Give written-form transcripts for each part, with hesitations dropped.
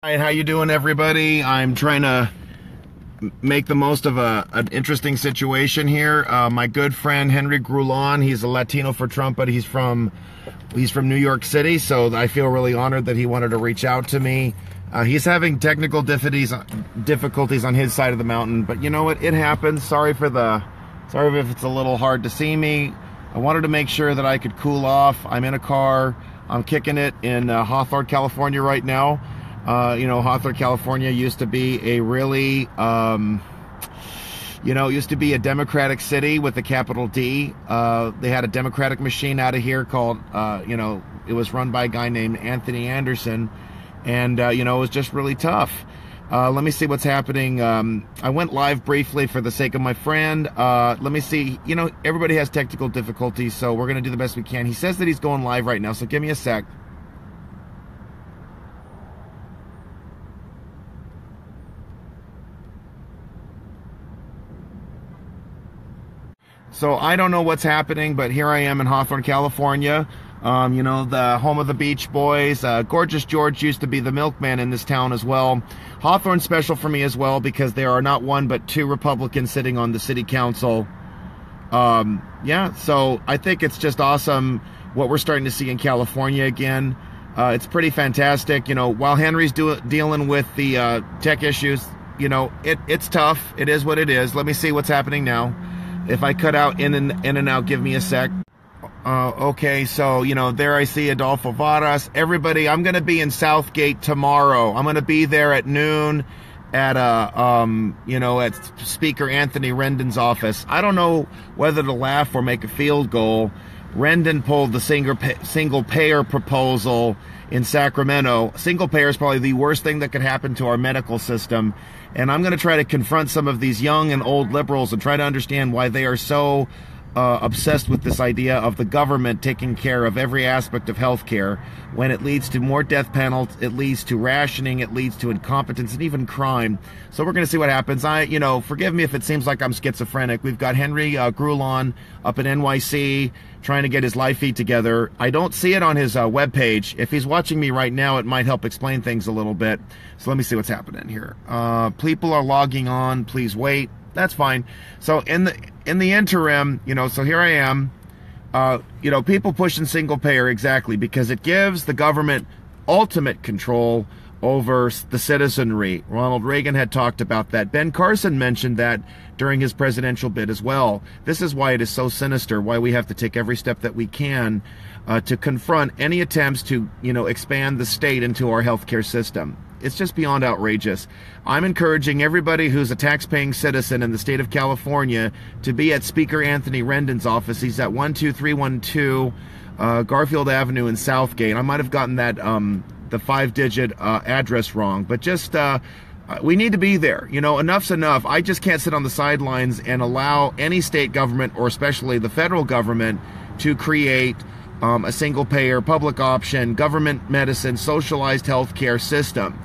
Hi, how you doing, everybody? I'm trying to make the most of an interesting situation here. My good friend Henry Grulon, he's a Latino for Trump, but he's from New York City, so I feel really honored that he wanted to reach out to me. He's having technical difficulties on his side of the mountain, but you know what? It happens. Sorry if it's a little hard to see me. I wanted to make sure that I could cool off. I'm in a car. I'm kicking it in Hawthorne, California right now. Hawthorne, California used to be a really, used to be a Democratic city with a capital D. They had a Democratic machine out of here called, it was run by a guy named Anthony Anderson. And, it was just really tough. Let me see what's happening. I went live briefly for the sake of my friend. Let me see. Everybody has technical difficulties, so we're going to do the best we can. He says that he's going live right now, so give me a sec. So I don't know what's happening, but here I am in Hawthorne, California. The home of the Beach Boys. Gorgeous George used to be the milkman in this town as well. Hawthorne's special for me as well because there are not one but two Republicans sitting on the city council. So I think it's just awesome what we're starting to see in California again. It's pretty fantastic. While Henry's dealing with the tech issues, it's tough. It is what it is. Let me see what's happening now. If I cut out in and out, give me a sec. Okay, so, there I see Adolfo Varas. Everybody, I'm going to be in Southgate tomorrow. I'm going to be there at noon at, at Speaker Anthony Rendon's office. I don't know whether to laugh or make a field goal. Rendon pulled the single payer proposal in Sacramento. Single payer is probably the worst thing that could happen to our medical system. And I'm going to try to confront some of these young and old liberals and try to understand why they are so obsessed with this idea of the government taking care of every aspect of healthcare when it leads to more death penalties, it leads to rationing, it leads to incompetence and even crime. So we're going to see what happens. Forgive me if it seems like I'm schizophrenic. We've got Henry Grulon up in NYC trying to get his live feed together. I don't see it on his webpage. If he's watching me right now, it might help explain things a little bit. So let me see what's happening here. People are logging on. Please wait. That's fine. So in the interim, so here I am, people pushing single payer exactly because it gives the government ultimate control over the citizenry. Ronald Reagan had talked about that. Ben Carson mentioned that during his presidential bid as well. This is why it is so sinister, why we have to take every step that we can to confront any attempts to, expand the state into our healthcare system. It's just beyond outrageous. I'm encouraging everybody who's a tax-paying citizen in the state of California to be at Speaker Anthony Rendon's office. He's at 12312 Garfield Avenue in Southgate. I might have gotten that the 5-digit address wrong, but just we need to be there. Enough's enough. I just can't sit on the sidelines and allow any state government, or especially the federal government, to create a single-payer, public option, government medicine, socialized healthcare system.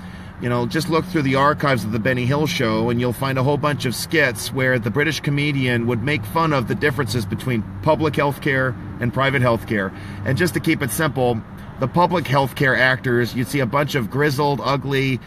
Just look through the archives of the Benny Hill Show and you'll find a whole bunch of skits where the British comedian would make fun of the differences between public healthcare and private healthcare. And just to keep it simple, the public healthcare actors, you'd see a bunch of grizzled, ugly,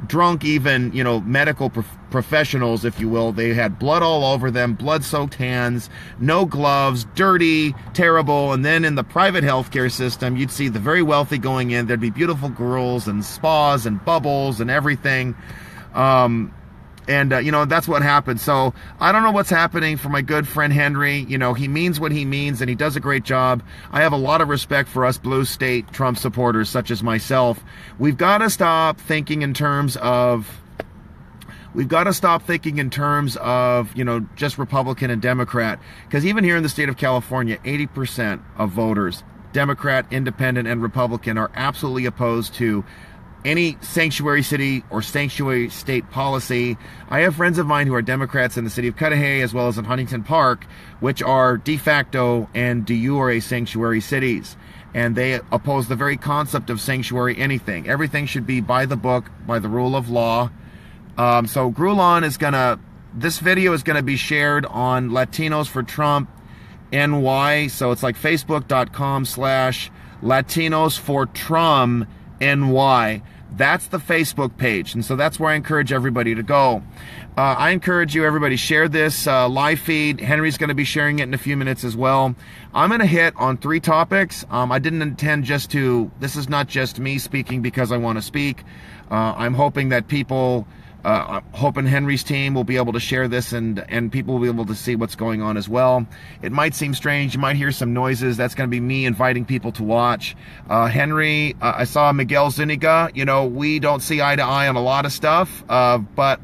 drunk even, medical professionals, if you will. They had blood all over them, blood-soaked hands, no gloves, dirty, terrible. And then in the private healthcare system, you'd see the very wealthy going in. There'd be beautiful girls and spas and bubbles and everything. That's what happened. So I don't know what's happening for my good friend Henry. He means what he means and he does a great job. I have a lot of respect for us blue state Trump supporters such as myself. We've got to stop thinking in terms of just Republican and Democrat. Because even here in the state of California, 80% of voters, Democrat, Independent, and Republican, are absolutely opposed to any sanctuary city or sanctuary state policy. I have friends of mine who are Democrats in the city of Cudahy as well as in Huntington Park, which are de facto and de jure sanctuary cities. And they oppose the very concept of sanctuary anything. Everything should be by the book, by the rule of law. So Grulon is this video is gonna be shared on Latinos for Trump NY. So it's like facebook.com/Latinos for Trump NY. That's the Facebook page. And so that's where I encourage everybody to go. I encourage you, everybody, share this live feed. Henry's going to be sharing it in a few minutes as well. I'm going to hit on 3 topics. I didn't intend just to, this is not just me speaking because I want to speak. I'm hoping that people, hoping Henry's team will be able to share this and people will be able to see what's going on as well. It might seem strange. You might hear some noises. That's going to be me inviting people to watch. Henry, I saw Miguel Zuniga. You know, we don't see eye to eye on a lot of stuff, but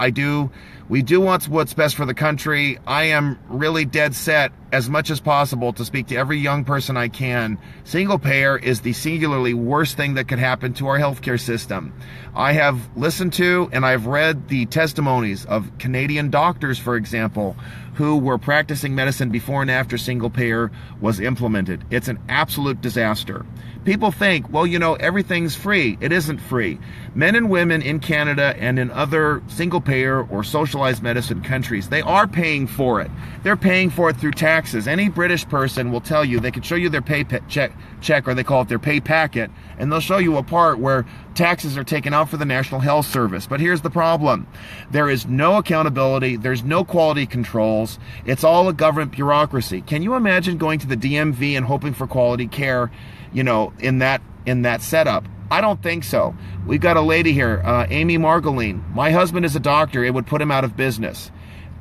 we do want what's best for the country. I am really dead set, as much as possible, to speak to every young person I can. Single payer is the singularly worst thing that could happen to our healthcare system. I have listened to and I've read the testimonies of Canadian doctors, for example, who were practicing medicine before and after single payer was implemented. It's an absolute disaster. People think, well, you know, everything's free. It isn't free. Men and women in Canada and in other single payer or socialized medicine countries, they are paying for it. They're paying for it through taxes. Any British person will tell you, they can show you their pay check, or they call it their pay packet, and they'll show you a part where taxes are taken out for the National Health Service. But here's the problem. There is no accountability. There's no quality controls. It's all a government bureaucracy. Can you imagine going to the DMV and hoping for quality care, you know, in that setup? I don't think so. We've got a lady here, Amy Margoline. My husband is a doctor. It would put him out of business.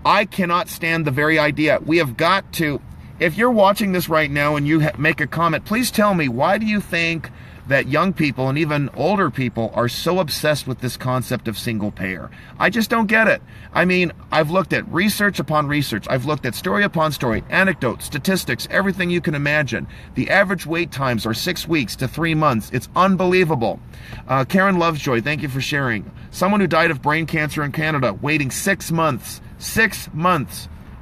I cannot stand the very idea. We have got to, if you're watching this right now and you make a comment, please tell me, why do you think that young people and even older people are so obsessed with this concept of single payer? I just don't get it. I mean, I've looked at research upon research. I've looked at story upon story, anecdotes, statistics, everything you can imagine. The average wait times are 6 weeks to 3 months. It's unbelievable. Karen Lovejoy, thank you for sharing. Someone who died of brain cancer in Canada, waiting 6 months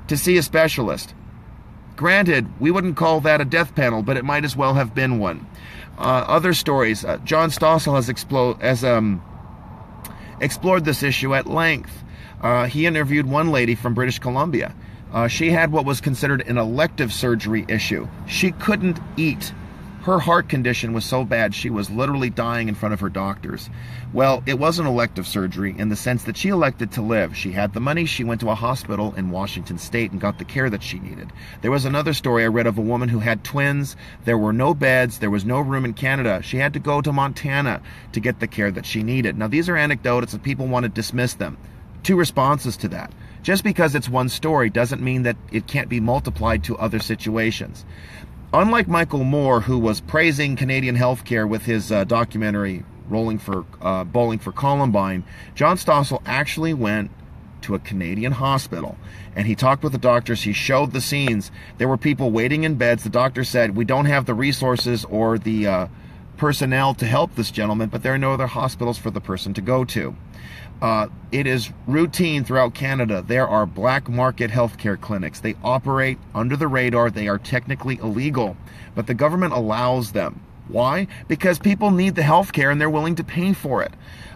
to see a specialist. Granted, we wouldn't call that a death panel, but it might as well have been one. Other stories. John Stossel has explored this issue at length. He interviewed one lady from British Columbia. She had what was considered an elective surgery issue. She couldn't eat. Her heart condition was so bad she was literally dying in front of her doctors. Well, it was an elective surgery in the sense that she elected to live. She had the money. She went to a hospital in Washington State and got the care that she needed. There was another story I read of a woman who had twins. There were no beds. There was no room in Canada. She had to go to Montana to get the care that she needed. Now, these are anecdotes and people want to dismiss them. 2 responses to that. Just because it's one story doesn't mean that it can't be multiplied to other situations. Unlike Michael Moore, who was praising Canadian healthcare with his documentary Bowling for Columbine, John Stossel actually went to a Canadian hospital and he talked with the doctors. He showed the scenes. There were people waiting in beds. The doctor said, we don't have the resources or the personnel to help this gentleman, but there are no other hospitals for the person to go to. It is routine throughout Canada. There are black market healthcare clinics. They operate under the radar. They are technically illegal, but the government allows them. Why? Because people need the healthcare and they're willing to pay for it.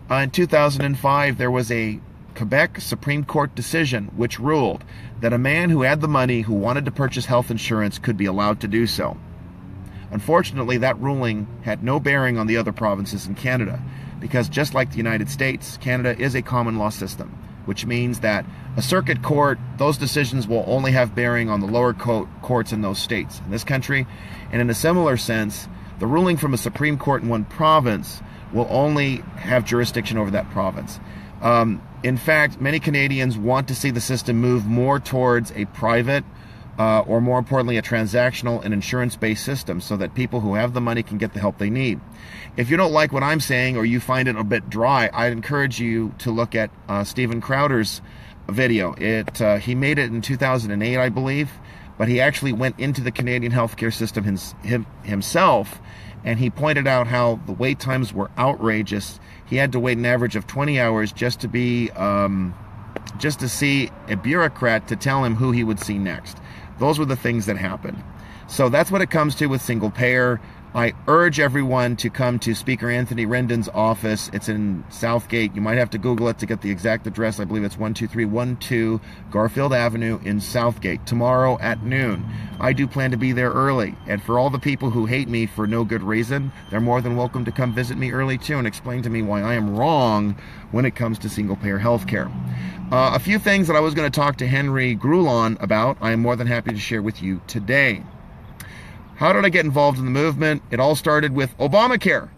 In 2005, there was a Quebec Supreme Court decision which ruled that a man who had the money, who wanted to purchase health insurance, could be allowed to do so. Unfortunately, that ruling had no bearing on the other provinces in Canada, because just like the United States, Canada is a common law system, which means that a circuit court, those decisions will only have bearing on the lower courts in those states. In this country, and in a similar sense, the ruling from a Supreme Court in one province will only have jurisdiction over that province. In fact, many Canadians want to see the system move more towards a private or more importantly, a transactional and insurance-based system so that people who have the money can get the help they need. If you don't like what I'm saying or you find it a bit dry, I'd encourage you to look at Steven Crowder's video. He made it in 2008, I believe, but he actually went into the Canadian healthcare system himself, and he pointed out how the wait times were outrageous. He had to wait an average of 20 hours just to see a bureaucrat to tell him who he would see next. Those were the things that happened. So that's what it comes to with single payer. I urge everyone to come to Speaker Anthony Rendon's office. It's in Southgate. You might have to Google it to get the exact address. I believe it's 12312 Garfield Avenue in Southgate, tomorrow at noon. I do plan to be there early. And for all the people who hate me for no good reason, they're more than welcome to come visit me early too and explain to me why I am wrong when it comes to single-payer health care. A few things that I was going to talk to Henry Grulon about, I am more than happy to share with you today. How did I get involved in the movement? It all started with Obamacare.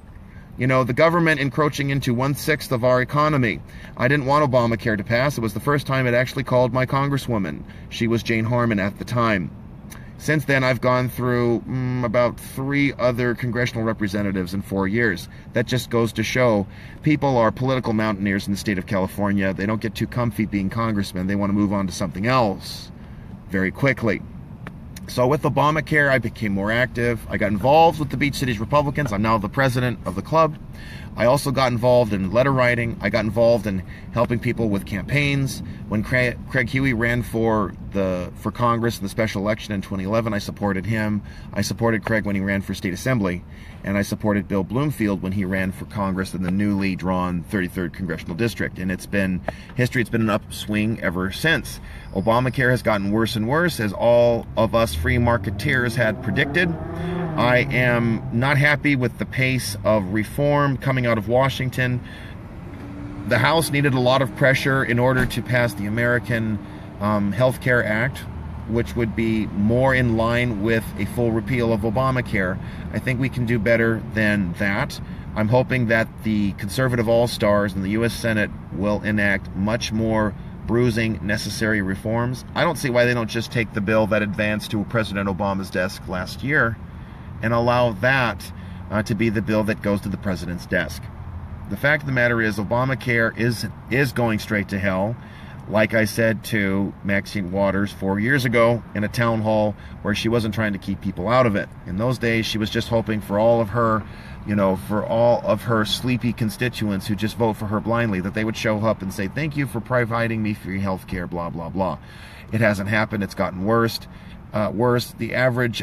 You know, the government encroaching into 1/6 of our economy. I didn't want Obamacare to pass. It was the first time it actually called my congresswoman. She was Jane Harman at the time. Since then, I've gone through about 3 other congressional representatives in 4 years. That just goes to show people are political mountaineers in the state of California. They don't get too comfy being congressmen. They want to move on to something else very quickly. So with Obamacare, I became more active. I got involved with the Beach Cities Republicans. I'm now the president of the club. I also got involved in letter writing. I got involved in helping people with campaigns. When Craig Huey ran for Congress in the special election in 2011, I supported him. I supported Craig when he ran for state assembly. And I supported Bill Bloomfield when he ran for Congress in the newly drawn 33rd Congressional District. And it's been an upswing ever since. Obamacare has gotten worse and worse, as all of us free marketeers had predicted. I am not happy with the pace of reform coming out of Washington. The House needed a lot of pressure in order to pass the American Health Care Act, which would be more in line with a full repeal of Obamacare. I think we can do better than that. I'm hoping that the conservative all-stars in the U.S. Senate will enact much more bruising necessary reforms. I don't see why they don't just take the bill that advanced to President Obama's desk last year and allow that to be the bill that goes to the president's desk. The fact of the matter is Obamacare is going straight to hell. Like I said to Maxine Waters 4 years ago in a town hall where she wasn't trying to keep people out of it. In those days, she was just hoping for all of her, for all of her sleepy constituents who just vote for her blindly, that they would show up and say, thank you for providing me free health care, blah, blah, blah. It hasn't happened. It's gotten worse. The average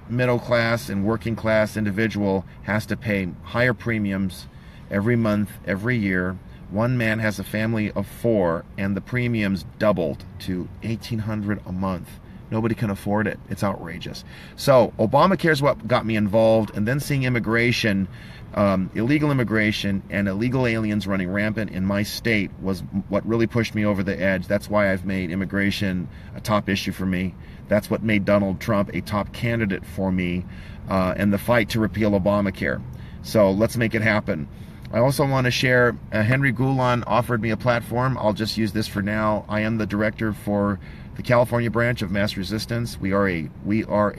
middle class and working class individual has to pay higher premiums every month, every year. One man has a family of 4, and the premiums doubled to $1,800 a month. Nobody can afford it. It's outrageous. So Obamacare is what got me involved, and then seeing immigration, illegal immigration and illegal aliens running rampant in my state was what really pushed me over the edge. That's why I've made immigration a top issue for me. That's what made Donald Trump a top candidate for me, and the fight to repeal Obamacare. So let's make it happen. I also want to share, Henry Grulon offered me a platform. I'll just use this for now. I am the director for the California branch of MassResistance. We are a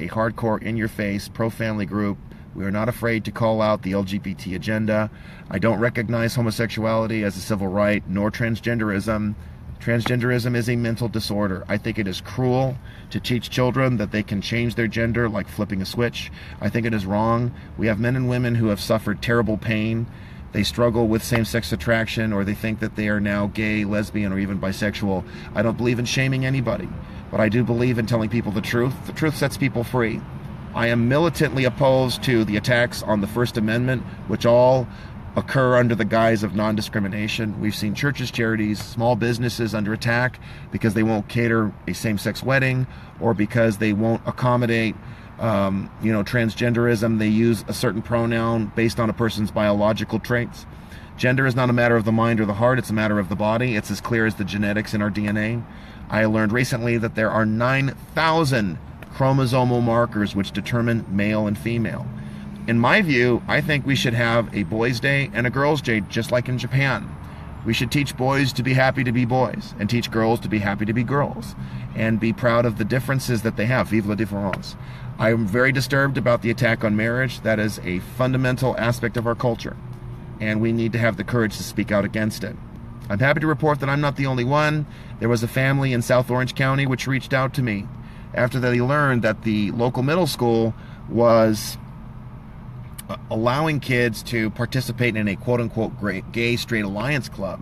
hardcore, in-your-face, pro-family group. We are not afraid to call out the LGBT agenda. I don't recognize homosexuality as a civil right, nor transgenderism. Transgenderism is a mental disorder. I think it is cruel to teach children that they can change their gender like flipping a switch. I think it is wrong. We have men and women who have suffered terrible pain. They struggle with same-sex attraction, or they think that they are now gay, lesbian, or even bisexual. I don't believe in shaming anybody, but I do believe in telling people the truth. The truth sets people free. I am militantly opposed to the attacks on the First Amendment, which all occur under the guise of non-discrimination. We've seen churches, charities, small businesses under attack because they won't cater a same-sex wedding, or because they won't accommodate transgenderism. They use a certain pronoun based on a person's biological traits. Gender is not a matter of the mind or the heart, it's a matter of the body. It's as clear as the genetics in our DNA. I learned recently that there are 9,000 chromosomal markers which determine male and female. In my view, I think we should have a boys' day and a girls' day, just like in Japan. We should teach boys to be happy to be boys, and teach girls to be happy to be girls, and be proud of the differences that they have. Vive la différence. I'm very disturbed about the attack on marriage. That is a fundamental aspect of our culture, and we need to have the courage to speak out against it. I'm happy to report that I'm not the only one. There was a family in South Orange County which reached out to me after they learned that the local middle school was allowing kids to participate in a quote-unquote gay straight alliance club,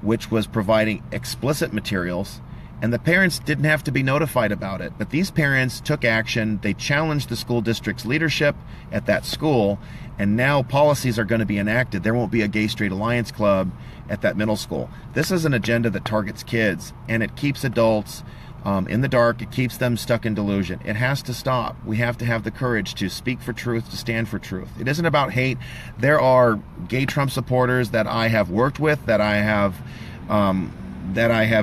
which was providing explicit materials And the parents didn't have to be notified about it. But these parents took action. They challenged the school district's leadership at that school. And now policies are going to be enacted. There won't be a Gay Straight Alliance Club at that middle school. This is an agenda that targets kids. And it keeps adults in the dark. It keeps them stuck in delusion. It has to stop. We have to have the courage to speak for truth, to stand for truth. It isn't about hate. There are gay Trump supporters that I have worked with, that I have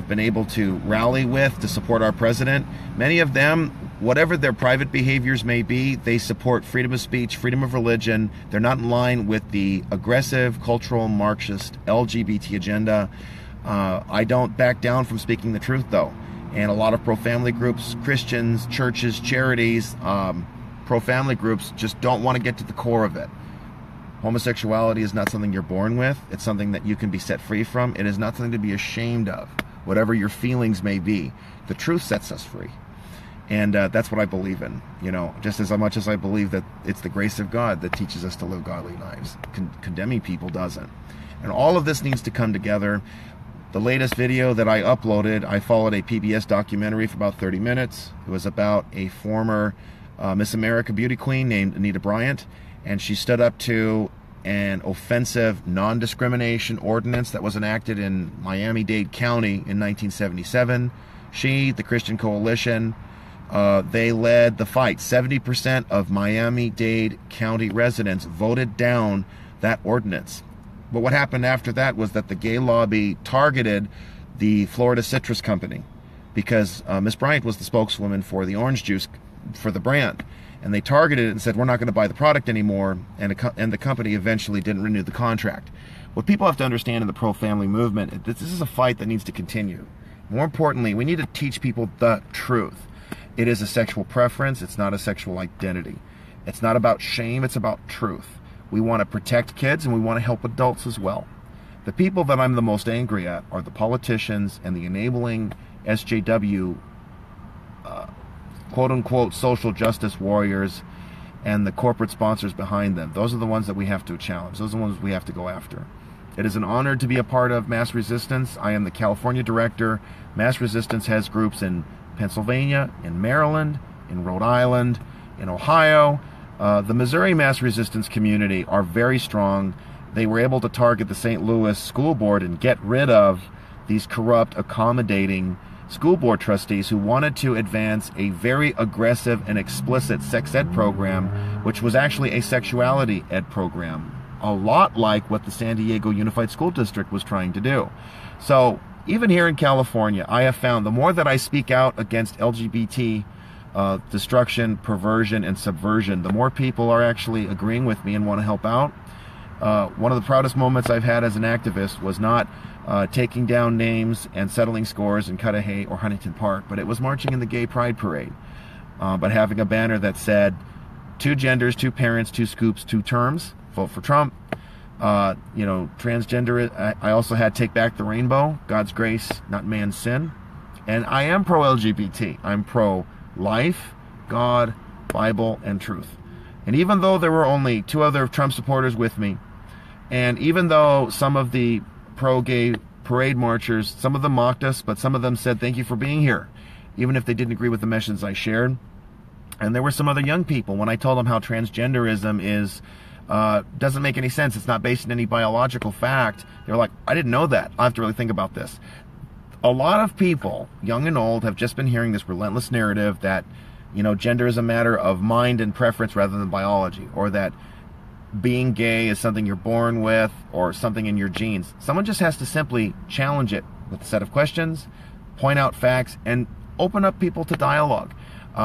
been able to rally with to support our president. Many of them, whatever their private behaviors may be, they support freedom of speech, freedom of religion. They're not in line with the aggressive, cultural, Marxist, LGBT agenda. I don't back down from speaking the truth, though. And a lot of pro-family groups, Christians, churches, charities, pro-family groups just don't want to get to the core of it. Homosexuality is not something you're born with. It's something that you can be set free from. It is not something to be ashamed of, whatever your feelings may be. The truth sets us free. And that's what I believe in, you know, just as much as I believe that it's the grace of God that teaches us to live godly lives. Condemning people doesn't. And all of this needs to come together. The latest video that I uploaded, I followed a PBS documentary for about 30 minutes. It was about a former Miss America beauty queen named Anita Bryant. And she stood up to an offensive non-discrimination ordinance that was enacted in Miami-Dade County in 1977. She, the Christian Coalition, they led the fight. 70% of Miami-Dade County residents voted down that ordinance. But what happened after that was that the gay lobby targeted the Florida Citrus Company because Miss Bryant was the spokeswoman for the orange juice for the brand. And they targeted it and said, we're not going to buy the product anymore. And the company eventually didn't renew the contract. What people have to understand in the pro-family movement, this is a fight that needs to continue. More importantly, we need to teach people the truth. It is a sexual preference. It's not a sexual identity. It's not about shame. It's about truth. We want to protect kids and we want to help adults as well. The people that I'm the most angry at are the politicians and the enabling SJW quote-unquote social justice warriors and the corporate sponsors behind them. Those are the ones that we have to challenge. Those are the ones we have to go after. It is an honor to be a part of Mass Resistance. I am the California director. Mass Resistance has groups in Pennsylvania, in Maryland, in Rhode Island, in Ohio. The Missouri Mass Resistance community are very strong. They were able to target the St. Louis School Board and get rid of these corrupt, accommodating school board trustees who wanted to advance a very aggressive and explicit sex ed program, which was actually a sexuality ed program, a lot like what the San Diego Unified School District was trying to do. So even here in California, I have found the more that I speak out against LGBT destruction, perversion, and subversion, the more people are actually agreeing with me and want to help out. One of the proudest moments I've had as an activist was not taking down names and settling scores in Cudahy or Huntington Park, but it was marching in the Gay Pride Parade, but having a banner that said, 2 genders, 2 parents, 2 scoops, 2 terms, vote for Trump. You know, transgender, I also had Take Back the Rainbow, God's grace, not man's sin. And I am pro-LGBT. I'm pro-life, God, Bible, and truth. And even though there were only 2 other Trump supporters with me, and even though some of the pro-gay parade marchers, some of them mocked us, but some of them said, thank you for being here, even if they didn't agree with the message I shared. And there were some other young people, when I told them how transgenderism is, doesn't make any sense, it's not based in any biological fact, they were like, I didn't know that, I have to really think about this. A lot of people, young and old, have just been hearing this relentless narrative that, you know, gender is a matter of mind and preference rather than biology, or that being gay is something you're born with or something in your genes. Someone just has to simply challenge it with a set of questions, point out facts, and open up people to dialogue.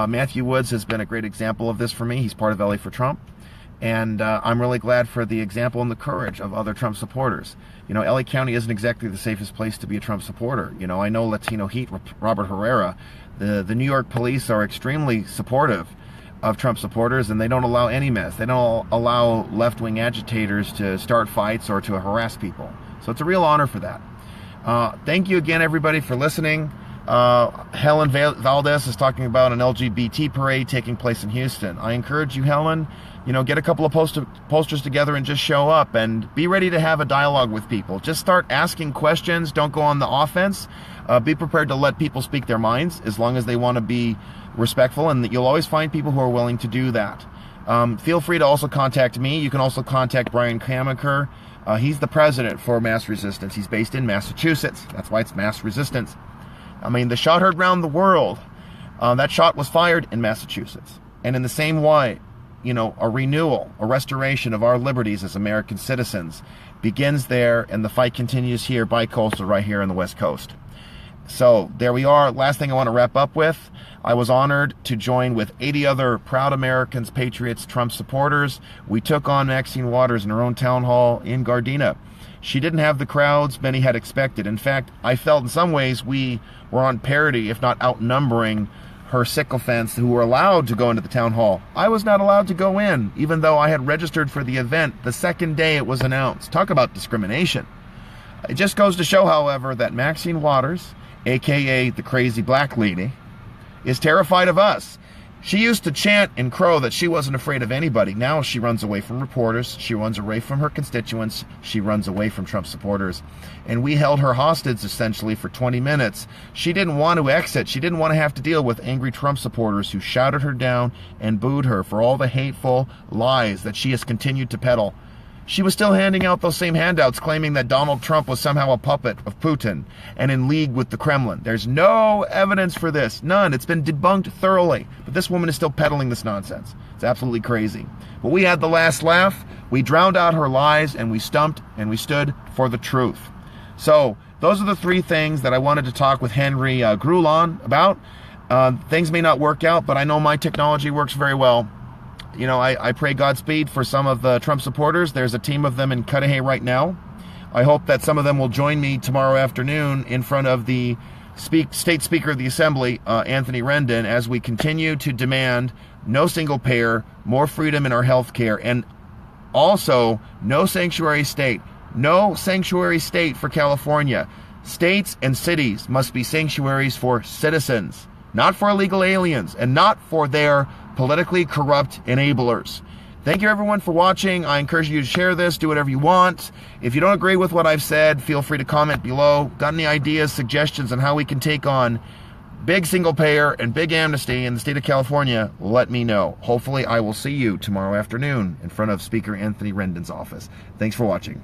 Matthew Woods has been a great example of this for me. He's part of LA for Trump. And I'm really glad for the example and the courage of other Trump supporters. You know, LA County isn't exactly the safest place to be a Trump supporter. You know, I know Latino Heat, Robert Herrera. The New York police are extremely supportive of Trump supporters, and they don't allow any mess. They don't allow left-wing agitators to start fights or to harass people. So it's a real honor for that. Thank you again, everybody, for listening. Helen Valdez is talking about an LGBT parade taking place in Houston. I encourage you, Helen, get a couple of posters together and just show up and be ready to have a dialogue with people. Just start asking questions. Don't go on the offense. Be prepared to let people speak their minds as long as they want to be respectful, and you'll always find people who are willing to do that. Feel free to also contact me. You can also contact Brian Kamaker. He's the president for MassResistance. He's based in Massachusetts. That's why it's MassResistance. I mean, the shot heard around the world. That shot was fired in Massachusetts. And in the same way, a renewal, a restoration of our liberties as American citizens begins there, and the fight continues here bi-coastal, right here on the West Coast. So there we are. Last thing I want to wrap up with, I was honored to join with 80 other proud Americans, patriots, Trump supporters. We took on Maxine Waters in her own town hall in Gardena. She didn't have the crowds many had expected. In fact, I felt in some ways we were on parity, if not outnumbering her sycophants who were allowed to go into the town hall. I was not allowed to go in, even though I had registered for the event the second day it was announced. Talk about discrimination. It just goes to show, however, that Maxine Waters, aka the crazy black lady, is terrified of us. She used to chant and crow that she wasn't afraid of anybody. Now she runs away from reporters. She runs away from her constituents. She runs away from Trump supporters. And we held her hostage, essentially, for 20 minutes. She didn't want to exit. She didn't want to have to deal with angry Trump supporters who shouted her down and booed her for all the hateful lies that she has continued to peddle. She was still handing out those same handouts, claiming that Donald Trump was somehow a puppet of Putin and in league with the Kremlin. There's no evidence for this. None. It's been debunked thoroughly. But this woman is still peddling this nonsense. It's absolutely crazy. But we had the last laugh. We drowned out her lies, and we stumped, and we stood for the truth. So those are the three things that I wanted to talk with Henry Grulon about. Things may not work out, but I know my technology works very well. I pray Godspeed for some of the Trump supporters. There's a team of them in Cudahy right now. I hope that some of them will join me tomorrow afternoon in front of the State Speaker of the Assembly, Anthony Rendon, as we continue to demand no single payer, more freedom in our health care, and also no sanctuary state. No sanctuary state for California. States and cities must be sanctuaries for citizens, not for illegal aliens, and not for their politically corrupt enablers. Thank you, everyone, for watching. I encourage you to share this, do whatever you want. If you don't agree with what I've said, feel free to comment below. Got any ideas, suggestions on how we can take on big single payer and big amnesty in the state of California? Let me know. Hopefully, I will see you tomorrow afternoon in front of Speaker Anthony Rendon's office. Thanks for watching.